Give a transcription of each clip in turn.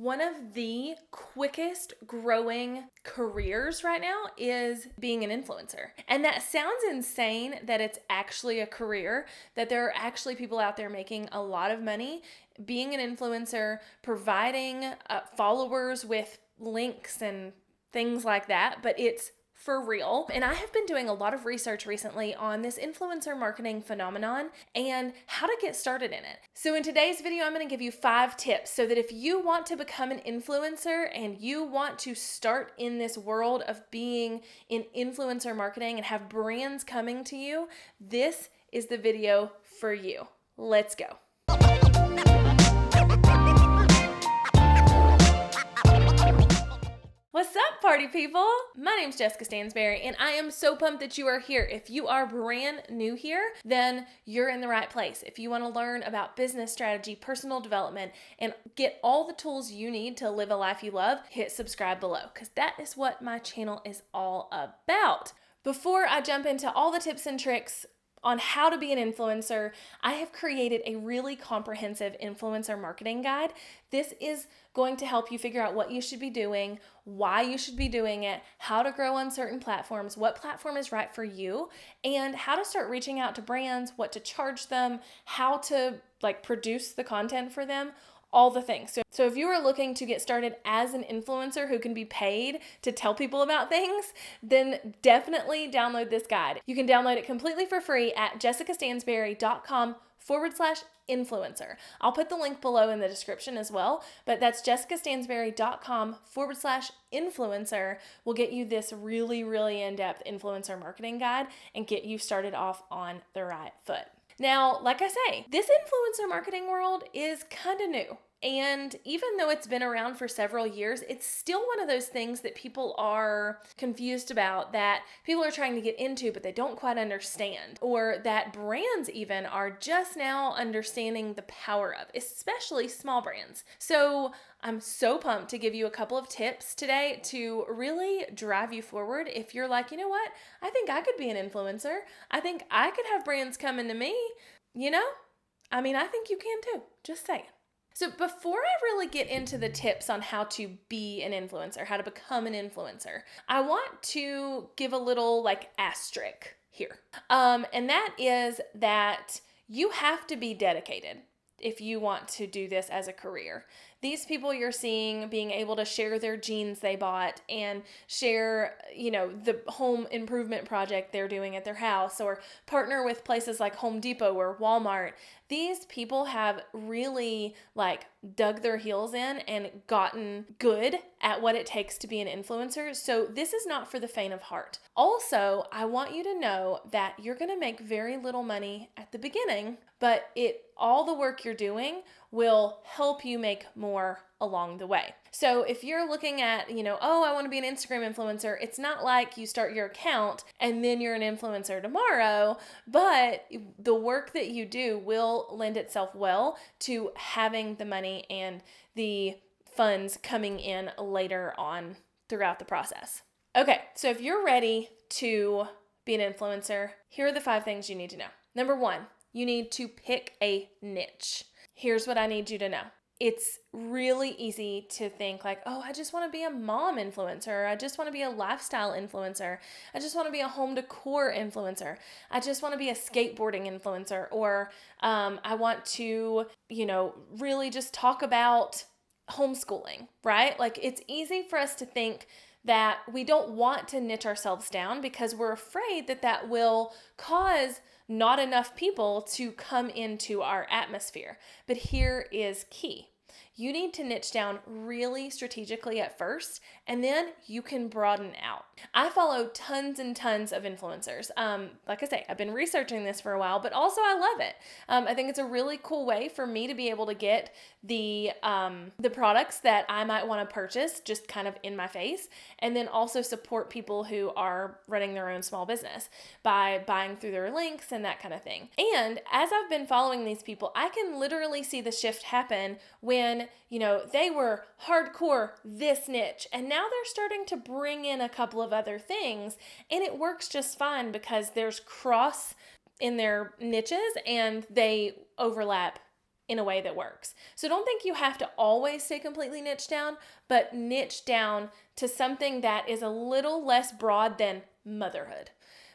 One of the quickest growing careers right now is being an influencer. And that sounds insane that it's actually a career, that there are actually people out there making a lot of money being an influencer, providing followers with links and things like that, but it's for real. And I have been doing a lot of research recently on this influencer marketing phenomenon and how to get started in it. So in today's video, I'm going to give you 5 tips so that if you want to become an influencer and you want to start in this world of being in influencer marketing and have brands coming to you, this is the video for you. Let's go. What's up, party people? My name's Jessica Stansberry, and I am so pumped that you are here. If you are brand new here, then you're in the right place. If you want to learn about business strategy, personal development, and get all the tools you need to live a life you love, hit subscribe below, because that is what my channel is all about. Before I jump into all the tips and tricks on how to be an influencer, I have created a really comprehensive influencer marketing guide. This is going to help you figure out what you should be doing, why you should be doing it, how to grow on certain platforms, what platform is right for you, and how to start reaching out to brands, what to charge them, how to produce the content for them, all the things. So if you are looking to get started as an influencer who can be paid to tell people about things, then definitely download this guide. You can download it completely for free at jessicastansberry.com/influencer. I'll put the link below in the description as well, but that's jessicastansberry.com/influencer will get you this really, really in-depth influencer marketing guide and get you started off on the right foot. Now, like I say, this influencer marketing world is kind of new. And even though it's been around for several years, it's still one of those things that people are confused about, that people are trying to get into, but they don't quite understand, or that brands even are just now understanding the power of, especially small brands. So I'm so pumped to give you a couple of tips today to really drive you forward. If you're like, you know what, I think I could be an influencer. I think I could have brands coming to me. I think you can too. Just saying. So before I really get into the tips on how to be an influencer, how to become an influencer, I want to give a little asterisk here. And that is that you have to be dedicated if you want to do this as a career. These people you're seeing being able to share their jeans they bought and share, the home improvement project they're doing at their house, or partner with places like Home Depot or Walmart. These people have really dug their heels in and gotten good at what it takes to be an influencer. So this is not for the faint of heart. Also, I want you to know that you're going to make very little money at the beginning, but all the work you're doing will help you make more along the way. So if you're looking at, I want to be an Instagram influencer, it's not like you start your account and then you're an influencer tomorrow, but the work that you do will lend itself well to having the money and the funds coming in later on throughout the process. Okay, so if you're ready to be an influencer, here are the 5 things you need to know. Number 1, you need to pick a niche. Here's what I need you to know. It's really easy to think I just want to be a mom influencer. I just want to be a lifestyle influencer. I just want to be a home decor influencer. I just want to be a skateboarding influencer. Or I want to, really just talk about homeschooling, right? It's easy for us to think that we don't want to niche ourselves down because we're afraid that will cause not enough people to come into our atmosphere. But here is key. You need to niche down really strategically at first, and then you can broaden out. I follow tons and tons of influencers. Like I say, I've been researching this for a while, but also I love it. I think it's a really cool way for me to be able to get the products that I might want to purchase just kind of in my face, and then also support people who are running their own small business by buying through their links and that kind of thing. And as I've been following these people, I can literally see the shift happen when they were hardcore this niche, and now they're starting to bring in a couple of other things, and it works just fine because there's cross in their niches and they overlap in a way that works. So don't think you have to always stay completely niche down, but niche down to something that is a little less broad than motherhood.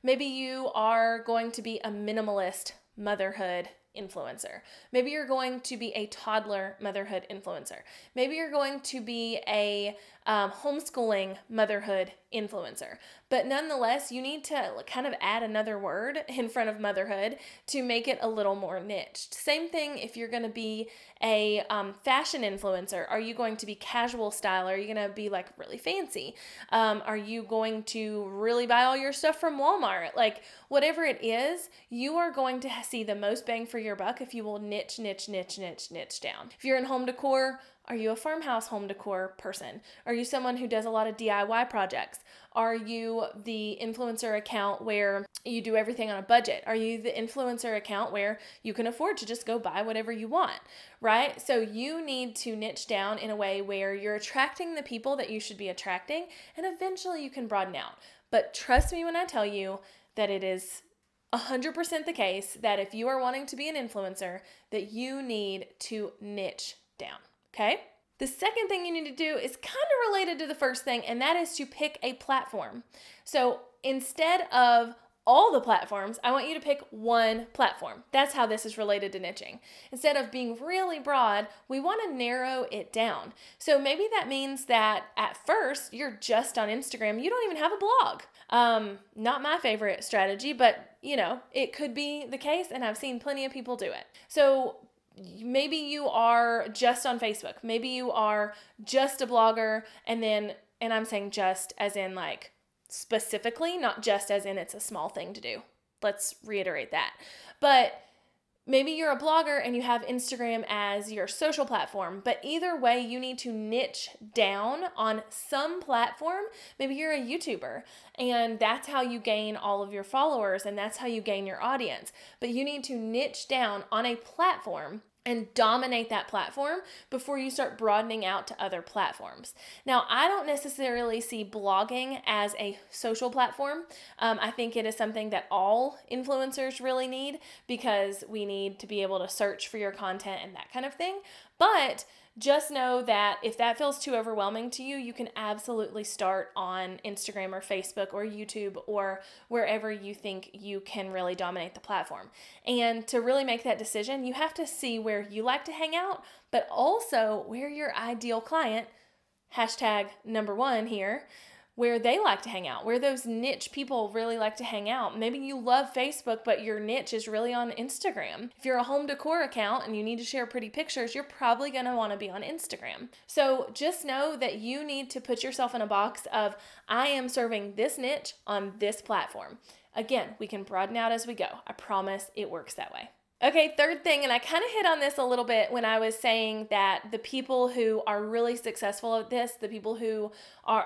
Maybe you are going to be a minimalist motherhood influencer. Maybe you're going to be a toddler motherhood influencer. Maybe you're going to be a homeschooling motherhood influencer. But nonetheless, you need to kind of add another word in front of motherhood to make it a little more niched. Same thing if you're going to be a fashion influencer. Are you going to be casual style? Are you going to be like really fancy? Are you going to really buy all your stuff from Walmart? Like whatever it is, you are going to see the most bang for your buck if you will niche down. If you're in home decor, are you a farmhouse home decor person? Are you someone who does a lot of DIY projects? Are you the influencer account where you do everything on a budget? Are you the influencer account where you can afford to just go buy whatever you want, right? So you need to niche down in a way where you're attracting the people that you should be attracting, and eventually you can broaden out. But trust me when I tell you that it is 100% the case that if you are wanting to be an influencer, that you need to niche down. Okay? The second thing you need to do is kind of related to the first thing, and that is to pick a platform. So instead of all the platforms, I want you to pick one platform. That's how this is related to niching. Instead of being really broad, we want to narrow it down. So maybe that means that at first you're just on Instagram. You don't even have a blog. Not my favorite strategy, but it could be the case, and I've seen plenty of people do it. So maybe you are just on Facebook. Maybe you are just a blogger, and I'm saying just as in like specifically, not just as in it's a small thing to do. Let's reiterate that. But maybe you're a blogger and you have Instagram as your social platform, but either way, you need to niche down on some platform. Maybe you're a YouTuber and that's how you gain all of your followers and that's how you gain your audience. But you need to niche down on a platform and dominate that platform before you start broadening out to other platforms. Now, I don't necessarily see blogging as a social platform. I think it is something that all influencers really need because we need to be able to search for your content and that kind of thing. But just know that if that feels too overwhelming to you, you can absolutely start on Instagram or Facebook or YouTube or wherever you think you can really dominate the platform. And to really make that decision, you have to see where you like to hang out, but also where your ideal client, #1 here, where they like to hang out, where those niche people really like to hang out. Maybe you love Facebook, but your niche is really on Instagram. If you're a home decor account and you need to share pretty pictures, you're probably going to want to be on Instagram. So just know that you need to put yourself in a box of, I am serving this niche on this platform. Again, we can broaden out as we go. I promise it works that way. Okay, third thing, and I kind of hit on this a little bit when I was saying that the people who are really successful at this, the people who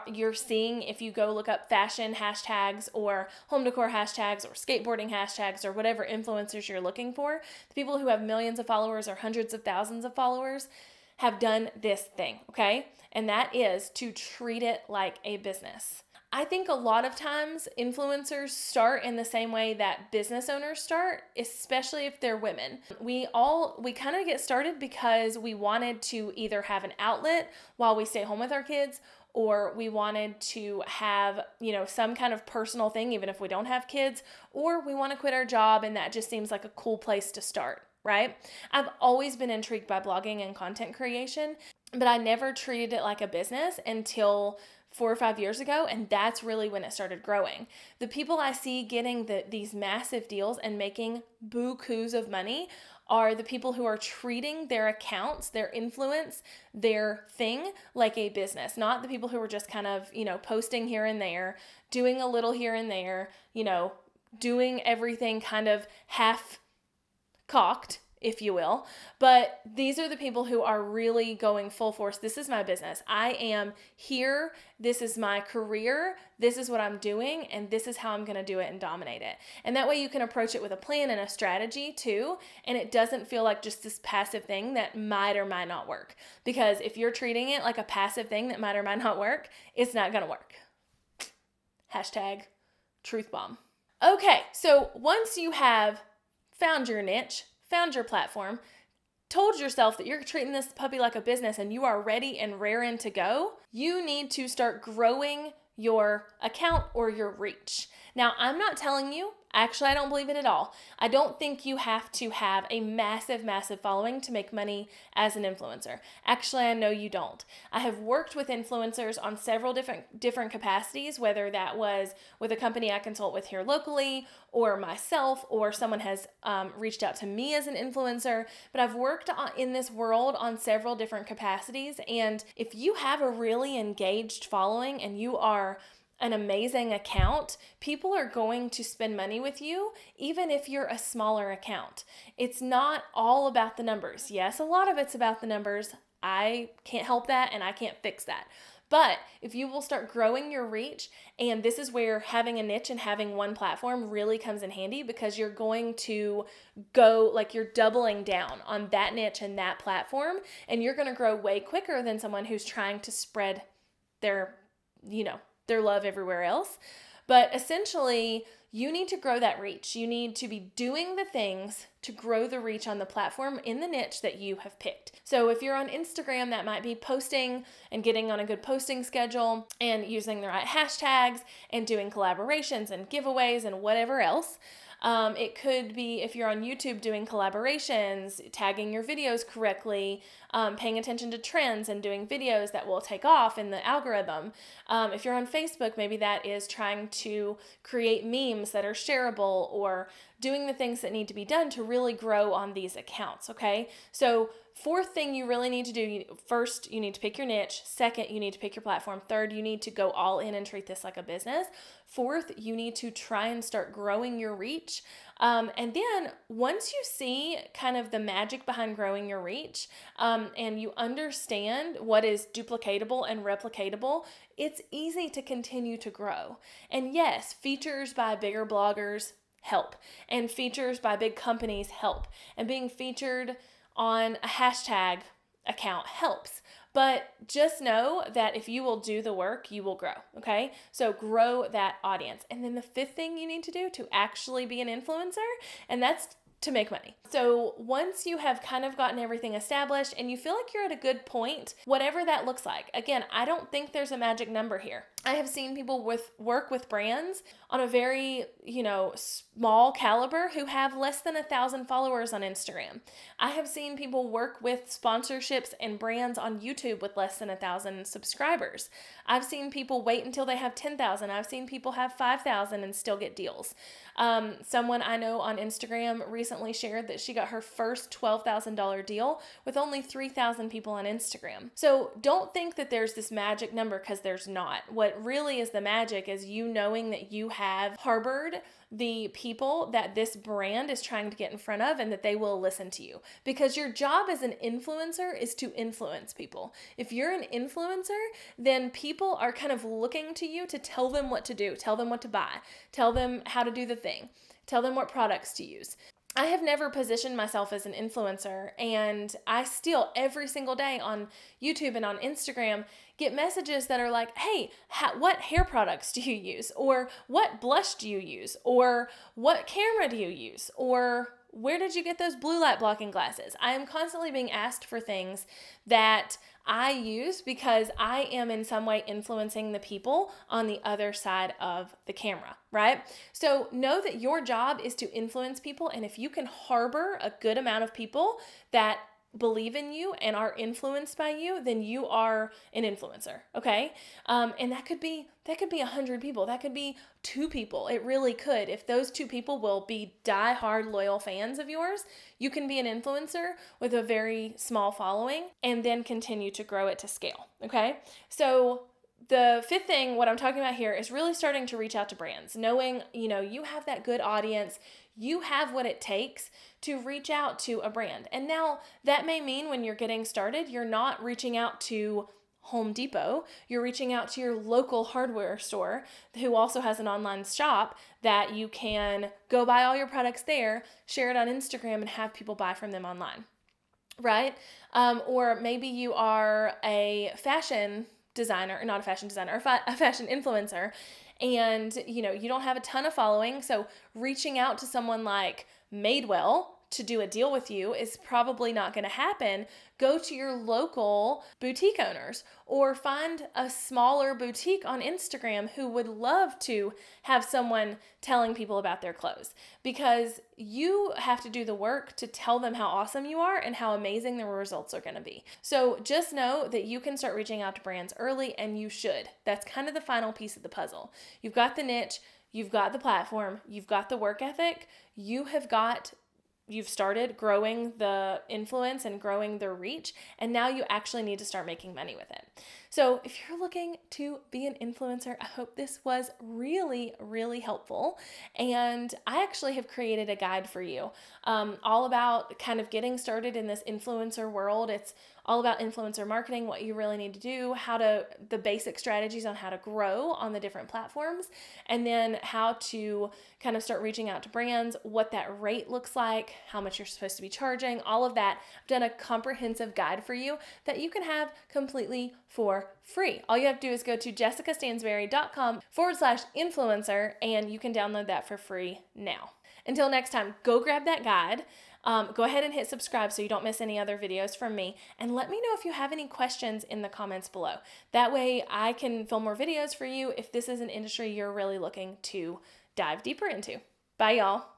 you're seeing if you go look up fashion hashtags or home decor hashtags or skateboarding hashtags or whatever influencers you're looking for, the people who have millions of followers or hundreds of thousands of followers have done this thing, okay? And that is to treat it like a business. I think a lot of times influencers start in the same way that business owners start, especially if they're women. We kind of get started because we wanted to either have an outlet while we stay home with our kids, or we wanted to have, some kind of personal thing, even if we don't have kids, or we want to quit our job and that just seems like a cool place to start, right? I've always been intrigued by blogging and content creation, but I never treated it like a business until 4 or 5 years ago, and that's really when it started growing. The people I see getting these massive deals and making bukus of money are the people who are treating their accounts, their influence, their thing like a business, not the people who are just kind of, posting here and there, doing a little here and there, doing everything kind of half-cocked, if you will. But these are the people who are really going full force. This is my business. I am here. This is my career. This is what I'm doing. And this is how I'm going to do it and dominate it. And that way you can approach it with a plan and a strategy too. And it doesn't feel like just this passive thing that might or might not work. Because if you're treating it like a passive thing that might or might not work, it's not going to work. #truthbomb. Okay, so once you have found your niche, found your platform, told yourself that you're treating this puppy like a business and you are ready and raring to go, you need to start growing your account or your reach. Now, I'm not telling you, actually, I don't believe it at all. I don't think you have to have a massive, massive following to make money as an influencer. Actually, I know you don't. I have worked with influencers on several different capacities, whether that was with a company I consult with here locally, or myself, or someone has reached out to me as an influencer. But I've worked in this world on several different capacities. And if you have a really engaged following and you are an amazing account, people are going to spend money with you, even if you're a smaller account. It's not all about the numbers. Yes, a lot of it's about the numbers. I can't help that and I can't fix that. But if you will start growing your reach, and this is where having a niche and having one platform really comes in handy, because you're going to go, like, you're doubling down on that niche and that platform, and you're going to grow way quicker than someone who's trying to spread their love everywhere else. But essentially, you need to grow that reach. You need to be doing the things to grow the reach on the platform in the niche that you have picked. So if you're on Instagram, that might be posting and getting on a good posting schedule and using the right hashtags and doing collaborations and giveaways and whatever else. It could be, if you're on YouTube, doing collaborations, tagging your videos correctly, paying attention to trends and doing videos that will take off in the algorithm. If you're on Facebook, maybe that is trying to create memes that are shareable, or doing the things that need to be done to really grow on these accounts, okay? So fourth thing you really need to do, first, you need to pick your niche. Second, you need to pick your platform. Third, you need to go all in and treat this like a business. Fourth, you need to try and start growing your reach. And then once you see kind of the magic behind growing your reach, and you understand what is duplicatable and replicatable, it's easy to continue to grow. And yes, features by bigger bloggers help, and features by big companies help, and being featured on a hashtag account helps. But just know that if you will do the work, you will grow, okay? So grow that audience. And then the fifth thing you need to do to actually be an influencer, and that's to make money. So once you have kind of gotten everything established and you feel like you're at a good point, whatever that looks like. Again, I don't think there's a magic number here. I have seen people work with brands on a very, small caliber who have less than 1,000 followers on Instagram. I have seen people work with sponsorships and brands on YouTube with less than 1,000 subscribers. I've seen people wait until they have 10,000. I've seen people have 5,000 and still get deals. Someone I know on Instagram recently shared that she got her first $12,000 deal with only 3,000 people on Instagram. So don't think that there's this magic number, because there's not. What really is the magic is you knowing that you have harbored the people that this brand is trying to get in front of, and that they will listen to you. Because your job as an influencer is to influence people. If you're an influencer, then people are kind of looking to you to tell them what to do, tell them what to buy, tell them how to do the thing, tell them what products to use. I have never positioned myself as an influencer, and I still every single day on YouTube and on Instagram get messages that are like, hey, what hair products do you use? Or what blush do you use? Or what camera do you use? Or where did you get those blue light blocking glasses? I am constantly being asked for things that I use because I am in some way influencing the people on the other side of the camera, right? So know that your job is to influence people, and if you can harbor a good amount of people that believe in you and are influenced by you, then you are an influencer, okay? And that could be 100 people. That could be 2 people. It really could. If those 2 people will be diehard loyal fans of yours, you can be an influencer with a very small following and then continue to grow it to scale, okay? So the fifth thing, what I'm talking about here, is really starting to reach out to brands, knowing, you have that good audience, you have what it takes to reach out to a brand. And now that may mean when you're getting started, you're not reaching out to Home Depot, you're reaching out to your local hardware store who also has an online shop that you can go buy all your products there, share it on Instagram, and have people buy from them online, right? Or maybe you are a fashion designer, or not a fashion designer, a fashion influencer, and you don't have a ton of following, so reaching out to someone like Madewell to do a deal with you is probably not going to happen, go to your local boutique owners or find a smaller boutique on Instagram who would love to have someone telling people about their clothes, because you have to do the work to tell them how awesome you are and how amazing the results are going to be. So just know that you can start reaching out to brands early, and you should. That's kind of the final piece of the puzzle. You've got the niche, you've got the platform, you've got the work ethic, you've started growing the influence and growing the reach, and now you actually need to start making money with it. So if you're looking to be an influencer, I hope this was really, really helpful. And I actually have created a guide for you, all about kind of getting started in this influencer world. It's all about influencer marketing, what you really need to do, the basic strategies on how to grow on the different platforms, and then how to kind of start reaching out to brands, what that rate looks like, how much you're supposed to be charging, all of that. I've done a comprehensive guide for you that you can have completely for free. All you have to do is go to jessicastansberry.com/influencer, and you can download that for free now. Until next time, go grab that guide. Go ahead and hit subscribe so you don't miss any other videos from me. And let me know if you have any questions in the comments below. That way I can film more videos for you if this is an industry you're really looking to dive deeper into. Bye, y'all.